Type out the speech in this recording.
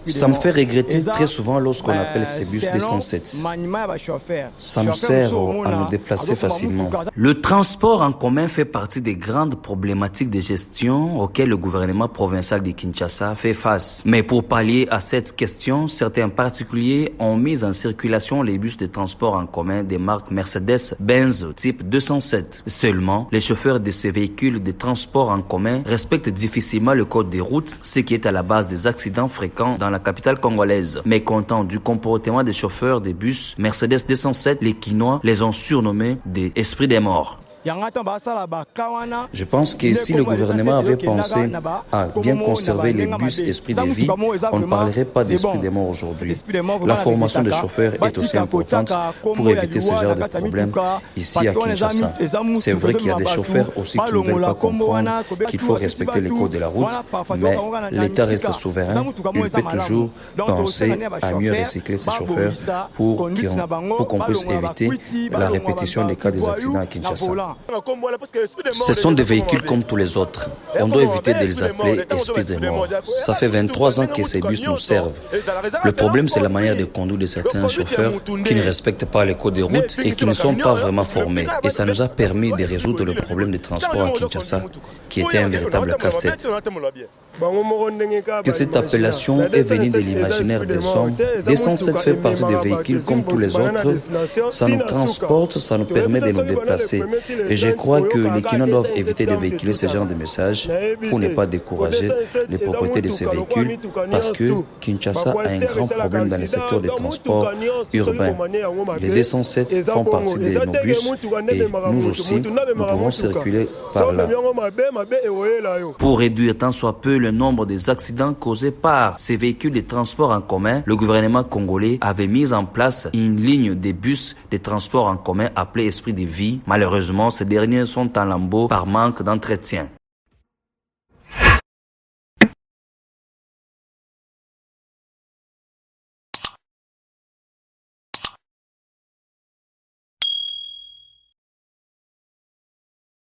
Ça me fait regretter très souvent lorsqu'on appelle ces bus 207. Ça nous sert à nous déplacer facilement. Le transport en commun fait partie des grandes problématiques de gestion auxquelles le gouvernement provincial de Kinshasa fait face. Mais pour pallier à cette question, certains particuliers ont mis en circulation les bus de transport en commun des marques Mercedes-Benz type 207. Seulement, les chauffeurs de ces véhicules de transport en commun respectent difficilement le code des routes, ce qui est à la base des accidents fréquents dans la capitale congolaise. Mécontents du comportement des chauffeurs des bus Mercedes 207, les Quinois les ont surnommés des esprits des morts. Je pense que si le gouvernement avait pensé à bien conserver les bus esprit de vie, on ne parlerait pas d'esprit des morts aujourd'hui. La formation des chauffeurs est aussi importante pour éviter ce genre de problème ici à Kinshasa. C'est vrai qu'il y a des chauffeurs aussi qui ne veulent pas comprendre qu'il faut respecter les codes de la route, mais l'État reste souverain. Il peut toujours penser à mieux recycler ses chauffeurs pour qu'on puisse éviter la répétition des cas des accidents à Kinshasa. Ce sont des véhicules comme tous les autres. On doit éviter de les appeler esprits des morts. Ça fait 23 ans que ces bus nous servent. Le problème, c'est la manière de conduire de certains chauffeurs qui ne respectent pas les codes de route et qui ne sont pas vraiment formés. Et ça nous a permis de résoudre le problème de transport à Kinshasa, qui était un véritable casse-tête. Que cette appellation est venue de l'imaginaire des hommes. 207 fait partie des véhicules comme tous les autres. Ça nous transporte, ça nous permet de nous déplacer. Et je crois que les Quinois doivent éviter de véhiculer ce genre de messages pour ne pas décourager les propriétaires de ces véhicules parce que Kinshasa a un grand problème dans le secteur des transports urbains. Les 207 font partie de nos bus et nous aussi, nous pouvons circuler par là. Pour réduire tant soit peu le nombre des accidents causés par ces véhicules de transport en commun, le gouvernement congolais avait mis en place une ligne de bus de transport en commun appelée Esprit de Vie. Malheureusement, ces derniers sont en lambeaux par manque d'entretien.